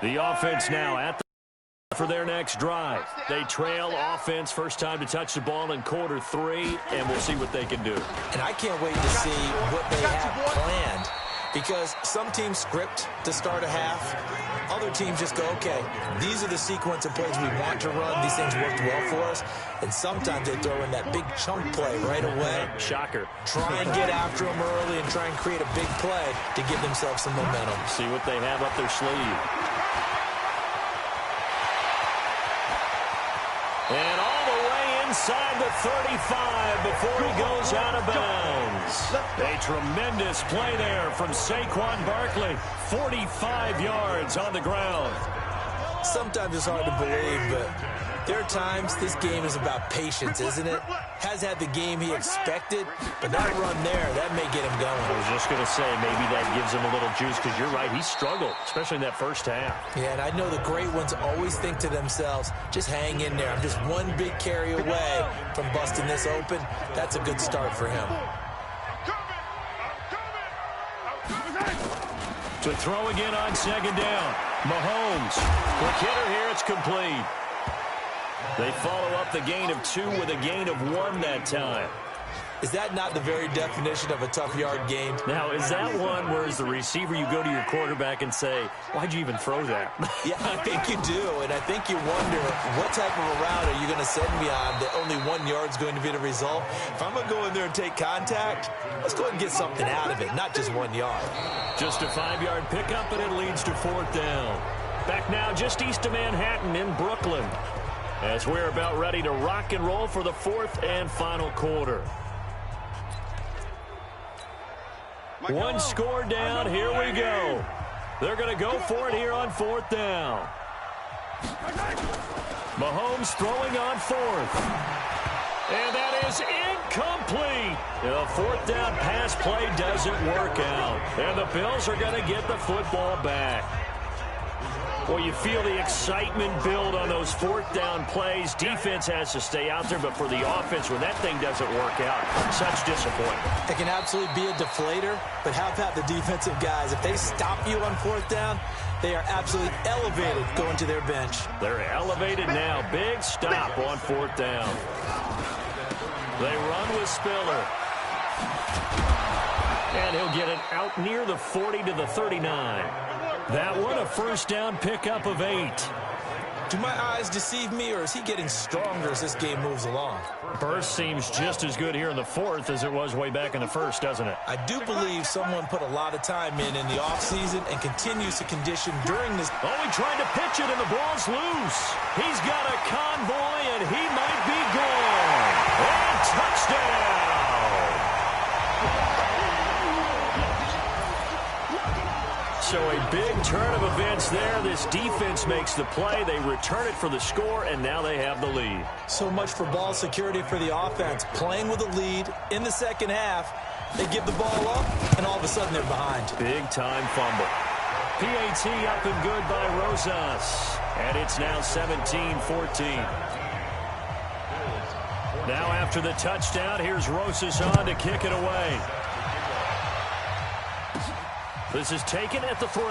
The offense now at the for their next drive. They trail offense, first time to touch the ball in quarter 3, and we'll see what they can do. And I can't wait to see what they have planned, because some teams script to start a half. Other teams just go, okay, these are the sequence of plays we want to run. These things worked well for us. And sometimes they throw in that big chunk play right away. Shocker. Try and get after them early and try and create a big play to give themselves some momentum. See what they have up their sleeve. And all the way inside the 35 before he goes out of bounds. A tremendous play there from Saquon Barkley. 45 yards on the ground. Sometimes it's hard to believe, but there are times this game is about patience, isn't it? Has had the game he expected, but that run there, that may get him going. I was just going to say, maybe that gives him a little juice, because you're right, he struggled, especially in that first half. Yeah, and I know the great ones always think to themselves, just hang in there. I'm just one big carry away from busting this open. That's a good start for him. To throw again on second down. Mahomes. Quick hitter here, it's complete. They follow up the gain of 2 with a gain of 1 that time. Is that not the very definition of a tough yard gain? Now, is that one where as the receiver you go to your quarterback and say, why'd you even throw that? Yeah, I think you do, and I think you wonder, what type of a route are you going to send me on that only 1 yard's going to be the result? If I'm going to go in there and take contact, let's go ahead and get something out of it, not just 1 yard. Just a 5-yard pickup, and it leads to 4th down. Back now just east of Manhattan in Brooklyn, as we're about ready to rock and roll for the 4th and final quarter. One score down. Here we go. They're going to go for it here on 4th down. Mahomes throwing on 4th. And that is incomplete. The 4th down pass play doesn't work out. And the Bills are going to get the football back. Well, you feel the excitement build on those 4th down plays. Defense has to stay out there, but for the offense, when that thing doesn't work out, such disappointment. It can absolutely be a deflator, but how about the defensive guys? If they stop you on 4th down, they are absolutely elevated going to their bench. They're elevated now. Big stop on 4th down. They run with Spiller. And he'll get it out near the 40 to the 39. That one, a first down pickup of 8. Do my eyes deceive me, or is he getting stronger as this game moves along? Burst seems just as good here in the 4th as it was way back in the 1st, doesn't it? I do believe someone put a lot of time in the offseason and continues to condition during this. Oh, he tried to pitch it, and the ball's loose. He's got a convoy, and he might be gone. And touchdown! So a big turn of events there. This defense makes the play. They return it for the score, and now they have the lead. So much for ball security for the offense. Playing with a lead in the second half. They give the ball up, and all of a sudden they're behind. Big-time fumble. PAT up and good by Rosas. And it's now 17-14. Now after the touchdown, here's Rosas on to kick it away. This is taken at the 3.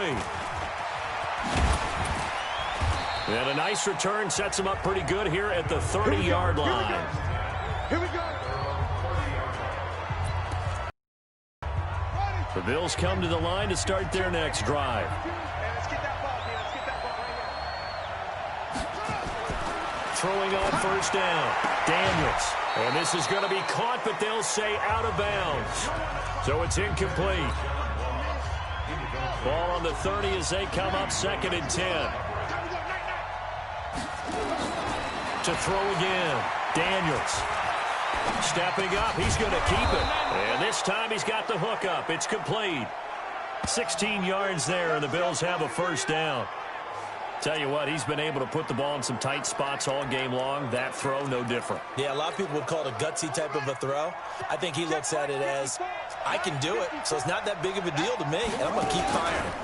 And a nice return sets him up pretty good here at the 30-yard line. Here we go. The Bills come to the line to start their next drive. Throwing on first down. Daniels. And this is going to be caught, but they'll say out of bounds. So it's incomplete. Ball on the 30 as they come up 2nd and 10. To throw again. Daniels. Stepping up. He's going to keep it. And this time he's got the hook up. It's complete. 16 yards there, and the Bills have a first down. Tell you what, he's been able to put the ball in some tight spots all game long. That throw, no different. Yeah, a lot of people would call it a gutsy type of a throw. I think he looks at it as, I can do it, so it's not that big of a deal to me, and I'm going to keep firing.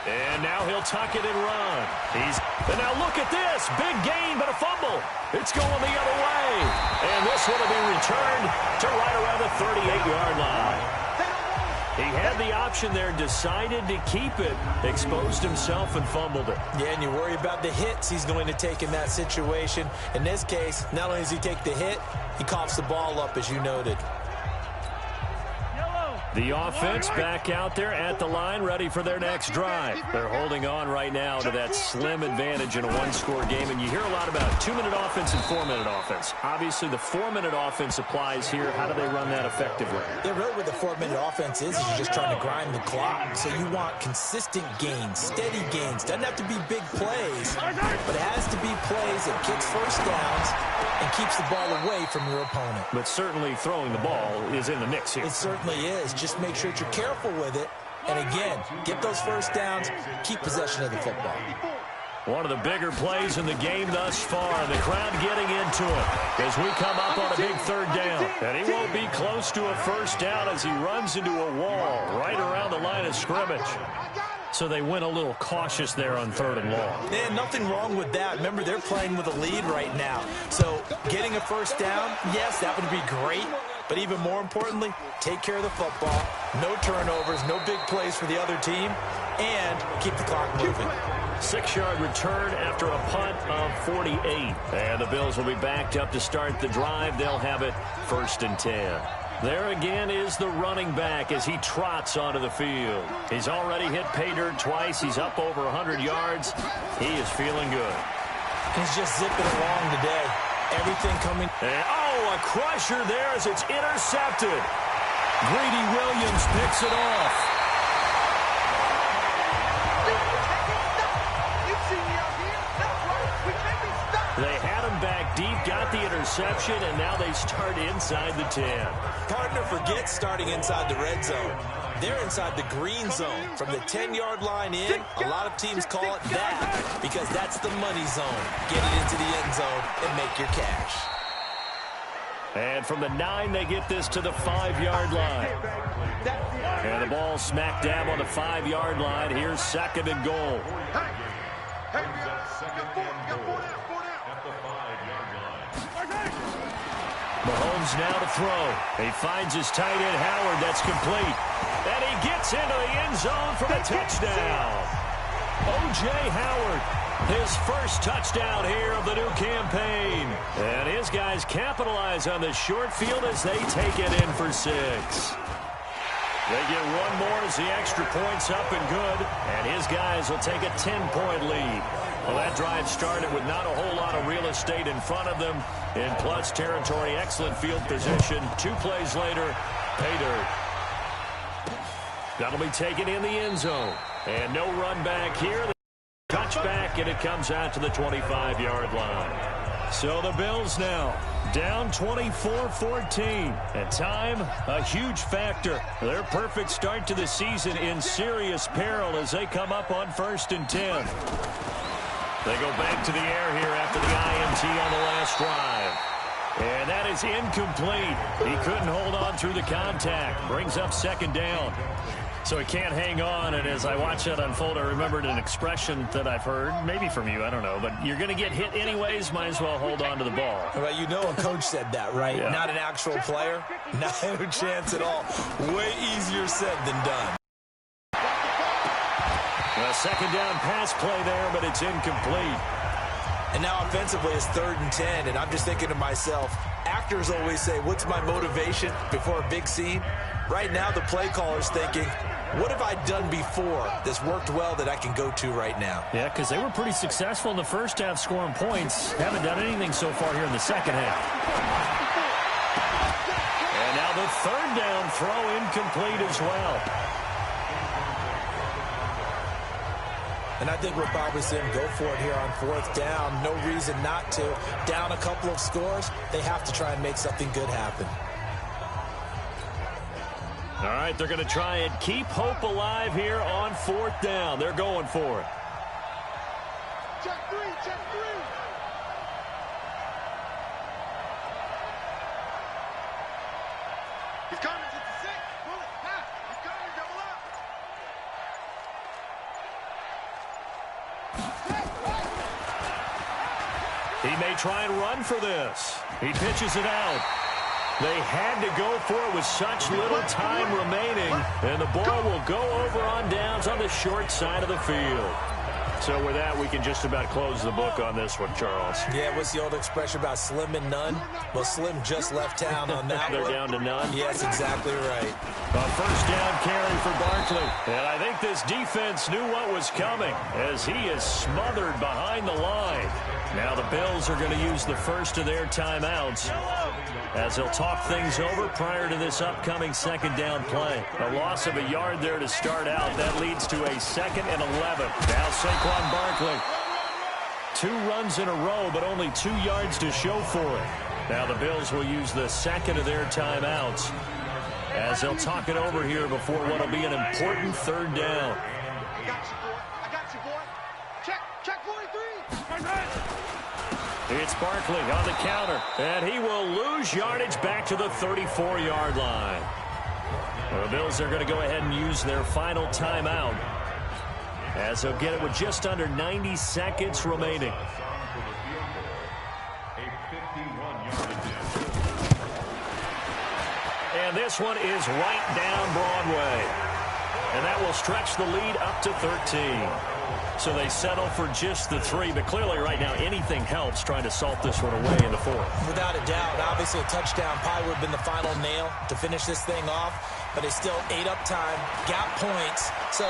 And now he'll tuck it and run. And now look at this. Big gain, but a fumble. It's going the other way. And this one will be returned to right around the 38-yard line. He had the option there, decided to keep it, exposed himself and fumbled it. Yeah, and you worry about the hits he's going to take in that situation. In this case, not only does he take the hit, he coughs the ball up, as you noted. The offense back out there at the line, ready for their next drive. They're holding on right now to that slim advantage in a one-score game, and you hear a lot about 2-minute offense and 4-minute offense. Obviously, the 4-minute offense applies here. How do they run that effectively? Yeah, really what the 4-minute offense is you're just trying to grind the clock. So you want consistent gains, steady gains. Doesn't have to be big plays, but it has to be plays that kicks first downs and keeps the ball away from your opponent. But certainly throwing the ball is in the mix here. It certainly is. Just make sure that you're careful with it. And again, get those first downs, keep possession of the football. One of the bigger plays in the game thus far. The crowd getting into it as we come up on a big third down. And he won't be close to a first down as he runs into a wall right around the line of scrimmage. So they went a little cautious there on 3rd and long. And nothing wrong with that. Remember, they're playing with a lead right now. So getting a first down, yes, that would be great. But even more importantly, take care of the football. No turnovers, no big plays for the other team, and keep the clock moving. 6-yard return after a punt of 48. And the Bills will be backed up to start the drive. They'll have it 1st and 10. There again is the running back as he trots onto the field. He's already hit pay dirt twice. He's up over 100 yards. He is feeling good. He's just zipping along today. Everything coming. And, a crusher there as it's intercepted. Greedy Williams picks it off. They had him back deep, got the interception, and now they start inside the 10. Partner forgets starting inside the red zone. They're inside the green zone. From the 10-yard line in, a lot of teams call it that because that's the money zone. Get it into the end zone and make your cash. And from the 9, they get this to the 5-yard line. And the ball smack dab on the 5-yard line. Here's 2nd and goal. Mahomes now to throw. He finds his tight end, Howard. That's complete. And he gets into the end zone for the touchdown. O.J. Howard, his first touchdown here of the new campaign. And his guys capitalize on the short field as they take it in for 6. They get one more as the extra point's up and good. And his guys will take a 10-point lead. Well, that drive started with not a whole lot of real estate in front of them. In plus territory, excellent field position. 2 plays later, pay dirt. That'll be taken in the end zone. And no run back here. Touchback, and it comes out to the 25-yard line. So the Bills now down 24-14. And time, a huge factor. Their perfect start to the season in serious peril as they come up on 1st and 10. They go back to the air here after the INT on the last drive. And that is incomplete. He couldn't hold on through the contact. Brings up 2nd down. So he can't hang on, and as I watch that unfold, I remembered an expression that I've heard, maybe from you, I don't know, but you're going to get hit anyways, might as well hold on to the ball. Well, you know a coach said that, right? Yeah. Not an actual player. No chance at all. Way easier said than done. A 2nd down pass play there, but it's incomplete. And now offensively it's 3rd and 10, and I'm just thinking to myself, actors always say, what's my motivation before a big scene? Right now the play caller's thinking, what have I done before that's worked well that I can go to right now? Yeah, because they were pretty successful in the first half scoring points. Haven't done anything so far here in the second half. And now the 3rd down throw incomplete as well. And I think we're probably seeing go for it here on 4th down. No reason not to. Down a couple of scores, they have to try and make something good happen. All right, they're going to try and keep hope alive here on 4th down. They're going for it. Check 3, check 3. He's coming to the 6. Pull it, pass. He's coming, double up. He may try and run for this. He pitches it out. They had to go for it with such little time remaining, and the ball will go over on downs on the short side of the field. So with that, we can just about close the book on this one, Charles. Yeah, what's the old expression about slim and none? Well, Slim just left town on that They're one. down to none? Yes, exactly right. A first down carry for Barkley. And I think this defense knew what was coming as he is smothered behind the line. Now the Bills are going to use the first of their timeouts as they'll talk things over prior to this upcoming second down play. A loss of a yard there to start out. That leads to a 2nd and 11. Now Saquon Barkley. 2 runs in a row, but only 2 yards to show for it. Now the Bills will use the second of their timeouts as they'll talk it over here before what will be an important 3rd down. I got you, boy. Check 43. It's Barkley on the counter, and he will lose yardage back to the 34-yard line. The Bills are going to go ahead and use their final timeout as they'll get it with just under 90 seconds remaining. And this one is right down Broadway. And that will stretch the lead up to 13. So they settle for just the 3, but clearly right now anything helps trying to salt this one away in the 4th. Without a doubt, obviously a touchdown probably would have been the final nail to finish this thing off, but it's still 8 up time, got points. So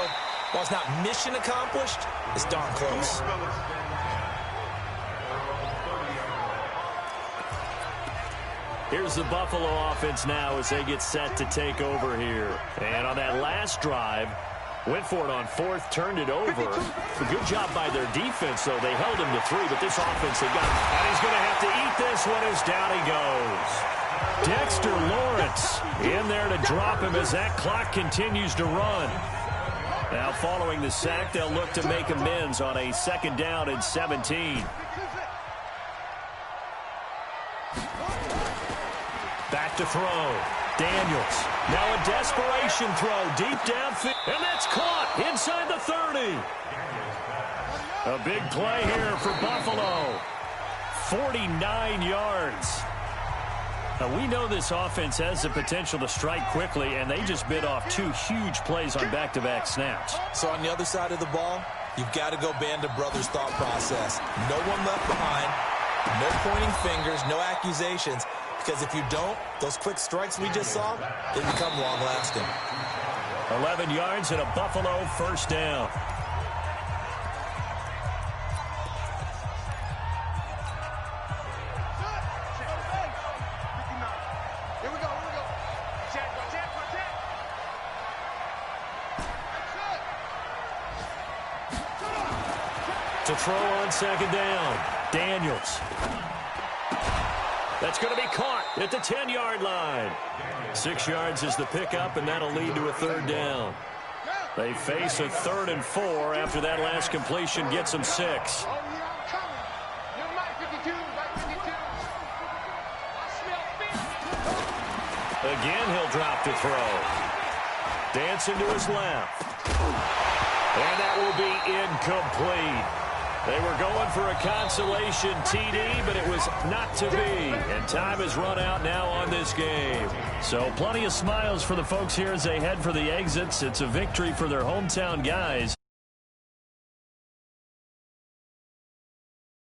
while it's not mission accomplished, it's darn close. Here's the Buffalo offense now as they get set to take over here. And on that last drive, went for it on 4th, turned it over. A good job by their defense, though. They held him to 3, but this offense, they got him. And he's going to have to eat this one as down he goes. Dexter Lawrence in there to drop him as that clock continues to run. Now following the sack, they'll look to make amends on a 2nd down and 17. Back to throw. Daniels. Now a desperation throw deep downfield. And that's caught inside the 30. A big play here for Buffalo. 49 yards. Now we know this offense has the potential to strike quickly, and they just bit off 2 huge plays on back-to-back snaps. So on the other side of the ball, you've got to go Band of Brothers thought process. No one left behind. No pointing fingers. No accusations. Because if you don't, those quick strikes we just saw, they become long-lasting. 11 yards and a Buffalo first down. Here we go. Check. To throw on 2nd down. Daniels. That's going to be caught at the 10-yard line. 6 yards is the pickup, and that'll lead to a 3rd down. They face a 3rd and 4 after that last completion gets them 6. Oh, yeah, I'm coming. You're my 52, right 52. I smell fish. Again, he'll drop to throw. Dancing to his left. And that will be incomplete. They were going for a consolation TD, but it was not to be. And time has run out now on this game. So plenty of smiles for the folks here as they head for the exits. It's a victory for their hometown guys.